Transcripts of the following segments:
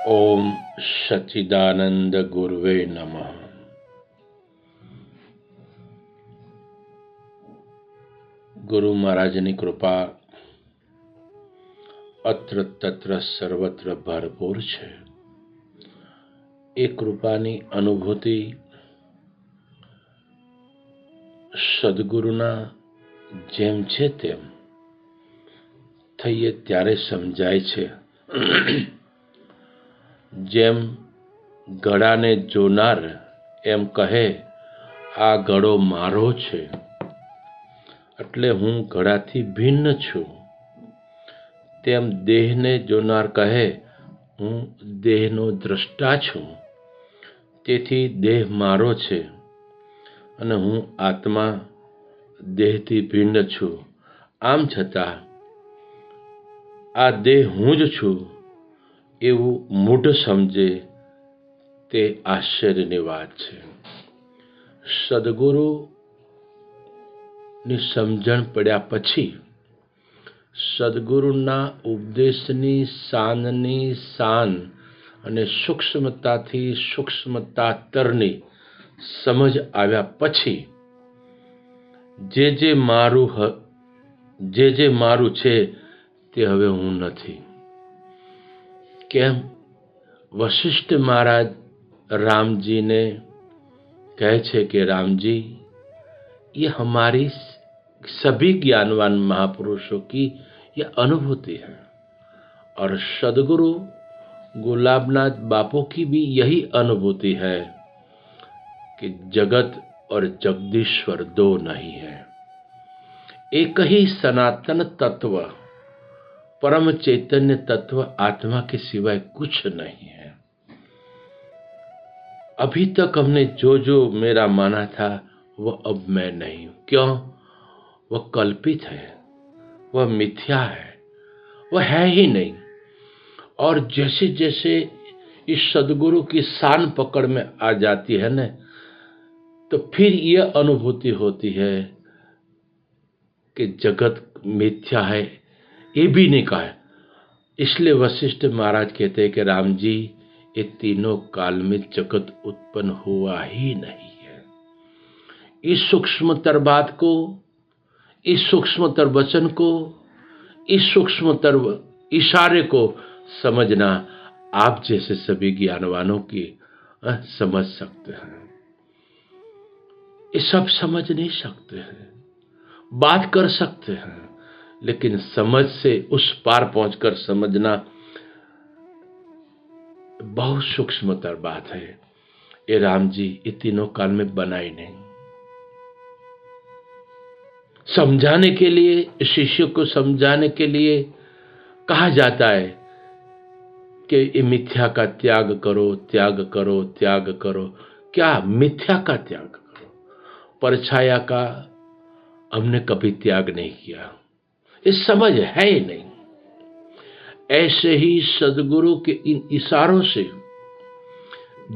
ओम सच्चिदानंद गुरुवे नमः। गुरु महाराजની કૃપા અત્ર તત્ર સર્વત્ર ભરપૂર છે। એ કૃપાની અનુભૂતિ સદગુરુના જેમ છે તેમ થઈએ ત્યારે સમજાય છે। જેમ ઘડાને જોનાર એમ કહે આ ઘડો મારો છે, એટલે હું ઘડાથી ભિન્ન છું। તેમ દેહને જોનાર કહે હું દેહનો દ્રષ્ટા છું, તેથી દેહ મારો છે અને હું આત્મા દેહથી ભિન્ન છું। આમ છતાં આ દેહ હું જ છું એવું મૂઢ સમજે તે આશ્ચર્યની વાત છે। સદગુરુની સમજણ પડ્યા પછી, સદગુરુના ઉપદેશની શાનની શાન અને સૂક્ષ્મતાથી સૂક્ષ્મતાતરની સમજ આવ્યા પછી જે મારું છે તે હવે હું નથી। કેમ? વશિષ્ઠ महाराज राम जी ने कहे छे कि राम जी, ये हमारी सभी ज्ञानवान महापुरुषों की ये अनुभूति है और सदगुरु गुलाबनाथ बापू की भी यही अनुभूति है कि जगत और जगदीश्वर दो नहीं है, एक ही सनातन तत्व परम चैतन्य तत्व आत्मा के सिवाय कुछ नहीं है। अभी तक हमने जो जो मेरा माना था वह अब मैं नहीं हूं। क्यों? वह कल्पित है, वह मिथ्या है, वह है ही नहीं। और जैसे जैसे इस सदगुरु की शान पकड़ में आ जाती है न, तो फिर यह अनुभूति होती है कि जगत मिथ्या है, ये भी नहीं कहा है। इसलिए वशिष्ठ महाराज कहते हैं कि राम जी, ये तीनों काल में जगत उत्पन्न हुआ ही नहीं है। इस सूक्ष्मतर बात को, इस सूक्ष्मतर वचन को, इस सूक्ष्मतर इशारे को समझना आप जैसे सभी ज्ञानवानों की समझ सकते हैं। ये सब समझ नहीं सकते हैं, बात कर सकते हैं, लेकिन समझ से उस पार पहुंचकर समझना बहुत सूक्ष्मतर बात है। ये राम जी ये तीनों काल में बना ही नहीं। समझाने के लिए, शिष्य को समझाने के लिए कहा जाता है कि ये मिथ्या का त्याग करो, त्याग करो, त्याग करो। क्या मिथ्या का त्याग करो? परछाया का हमने कभी त्याग नहीं किया, इस समझ है ही नहीं। ऐसे ही सदगुरु के इन इशारों से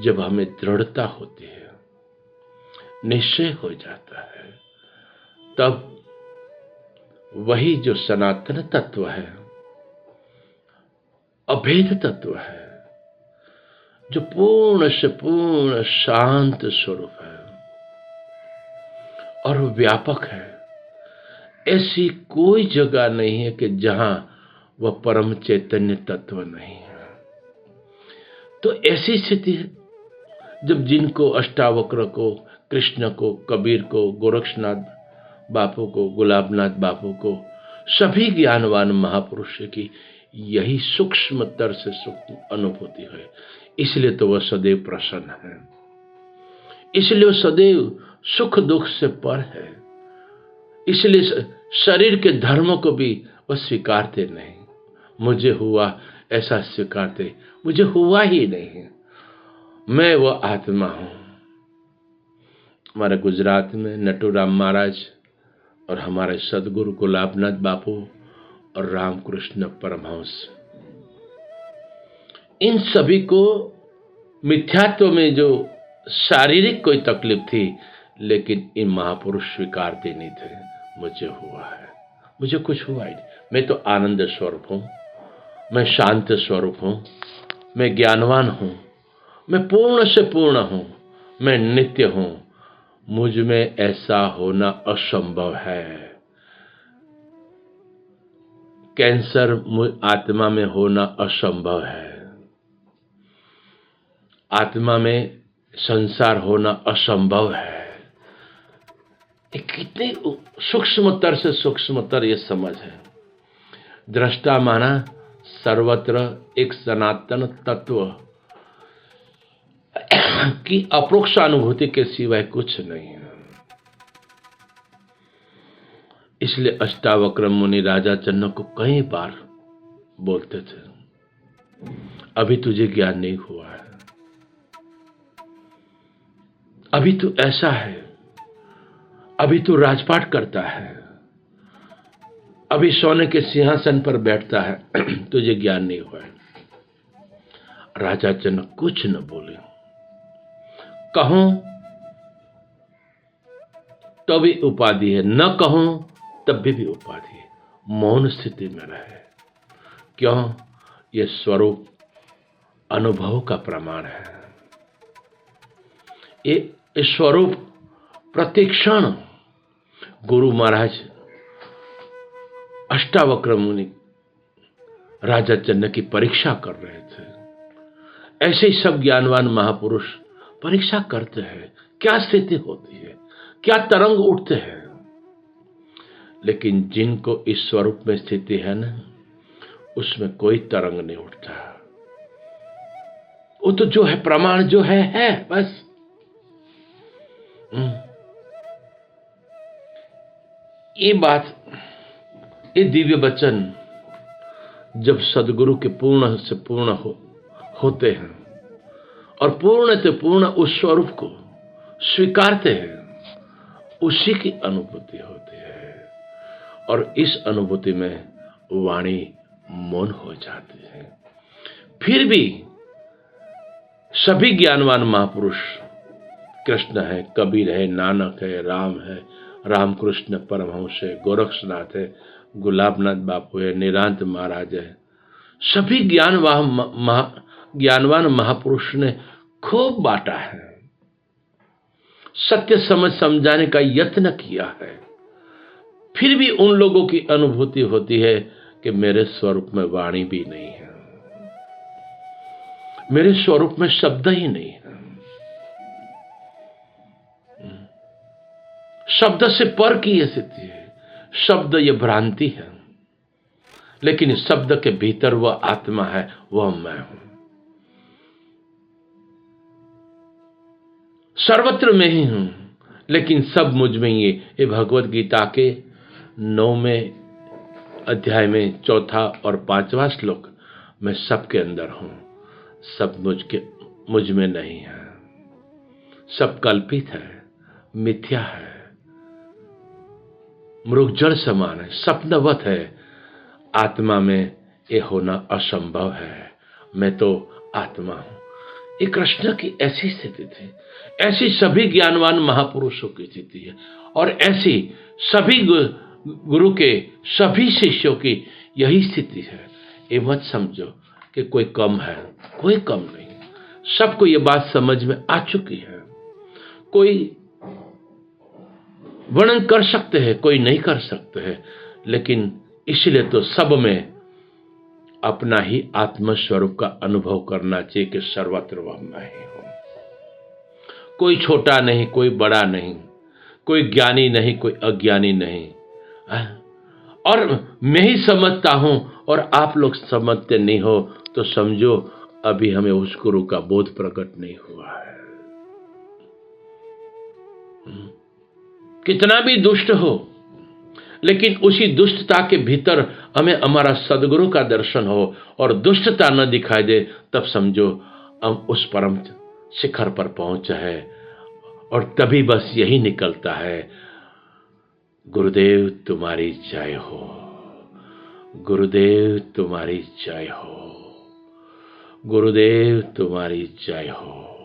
जब हमें दृढ़ता होती है, निश्चय हो जाता है, तब वही जो सनातन तत्व है, अभेद तत्व है, जो पूर्ण से पूर्ण शांत स्वरूप है और व्यापक है। ऐसी कोई जगह नहीं है कि जहां वह परम चैतन्य तत्व नहीं है। तो ऐसी स्थिति जब जिनको अष्टावक्र को, कृष्ण को, कबीर को, गोरक्षनाथ बापू को, गुलाबनाथ बापू को, सभी ज्ञानवान महापुरुषों की यही सूक्ष्मतर से सूक्ष्म अनुभूति है। इसलिए तो वह सदैव प्रसन्न है, इसलिए वह सदैव सुख दुख से पर है। इसलिए शरीर के धर्म को भी वह स्वीकारते नहीं। मुझे हुआ ऐसा स्वीकारते, मुझे हुआ ही नहीं, मैं वो आत्मा हूं। हमारे गुजरात में नटूराम महाराज और हमारे सदगुरु गुलाबनाथ बापू और रामकृष्ण परमहंस, इन सभी को मिथ्यात्व में जो शारीरिक कोई तकलीफ थी, लेकिन इन महापुरुष स्वीकारते नहीं थे। मुझे हुआ है, मुझे कुछ हुआ ही नहीं, मैं तो आनंद स्वरूप हूं, मैं शांत स्वरूप हूं, मैं ज्ञानवान हूं, मैं पूर्ण से पूर्ण हूं, मैं नित्य हूं, मुझ में ऐसा होना असंभव है। कैंसर आत्मा में होना असंभव है। आत्मा में संसार होना असंभव है। ये कितनी सूक्ष्मतर से सूक्ष्मतर ये समझ है। दृष्टा माना सर्वत्र एक सनातन तत्व की अप्रोक्ष अनुभूति के सिवाय कुछ नहीं है। इसलिए अष्टावक्र मुनि राजा जनक को कई बार बोलते थे, अभी तुझे ज्ञान नहीं हुआ है, अभी तू ऐसा है, अभी तू राजपाट करता है, अभी सोने के सिंहासन पर बैठता है, तुझे ज्ञान नहीं हुआ है। राजा जनक कुछ न बोले। कहूं तो भी उपाधि है, न कहूं तब भी उपाधि है। मौन स्थिति में रहे। क्यों? यह स्वरूप अनुभव का प्रमाण है। ये स्वरूप प्रतिक्षण गुरु महाराज अष्टावक्र मुनि राजा जनक की परीक्षा कर रहे थे। ऐसे ही सब ज्ञानवान महापुरुष परीक्षा करते हैं, क्या स्थिति होती है, क्या तरंग उठते हैं। लेकिन जिनको इस स्वरूप में स्थिति है ना, उसमें कोई तरंग नहीं उठता। वो तो जो है प्रमाण जो है बस। ये बात, ये दिव्य वचन जब सदगुरु के पूर्ण से पूर्ण होते हैं और पूर्ण से पूर्ण उस स्वरूप को स्वीकारते हैं, उसी की अनुभूति होती है। और इस अनुभूति में वाणी मौन हो जाती है। फिर भी सभी ज्ञानवान महापुरुष, कृष्ण है, कबीर है, नानक है, राम है, रामकृष्ण परमहंस है, गोरक्षनाथ है, गुलाबनाथ बापू है, निरांत महाराज है, सभी ज्ञानवान महापुरुष ने खूब बांटा है, सत्य समझ समझाने का यत्न किया है। फिर भी उन लोगों की अनुभूति होती है कि मेरे स्वरूप में वाणी भी नहीं है, मेरे स्वरूप में शब्द ही नहीं है। शब्द से पर की यह स्थिति है। शब्द ये भ्रांति है, लेकिन शब्द के भीतर वह आत्मा है, वह मैं हूं। सर्वत्र में ही हूं, लेकिन सब मुझ में ही। ये भगवत गीता के 9वें अध्याय में 4 और 5वां श्लोक, मैं सबके अंदर हूं, सब मुझ में नहीं है, सब कल्पित है, मिथ्या है, मृगजल समान है, सपनवत है। आत्मा में ये होना असंभव है। मैं तो आत्मा हूं। ये कृष्ण की ऐसी स्थिति थी, ऐसी सभी ज्ञानवान महापुरुषों की स्थिति है, और ऐसी सभी गुरु के सभी शिष्यों की यही स्थिति है। ये मत समझो कि कोई कम है, कोई कम नहीं। सबको ये बात समझ में आ चुकी है। कोई वर्णन कर सकते हैं, कोई नहीं कर सकते हैं, लेकिन इसलिए तो सब में अपना ही आत्मस्वरूप का अनुभव करना चाहिए कि सर्वत्र वह मैं ही हूं। कोई छोटा नहीं, कोई बड़ा नहीं, कोई ज्ञानी नहीं, कोई अज्ञानी नहीं, और मैं ही समझता हूं और आप लोग समझते नहीं हो, तो समझो अभी हमें उस गुरु का बोध प्रकट नहीं हुआ है। कितना भी दुष्ट हो, लेकिन उसी दुष्टता के भीतर हमें हमारा सदगुरु का दर्शन हो और दुष्टता न दिखाई दे, तब समझो हम उस परम शिखर पर पहुंचे हैं। और तभी बस यही निकलता है, गुरुदेव तुम्हारी जय हो, गुरुदेव तुम्हारी जय हो, गुरुदेव तुम्हारी जय हो।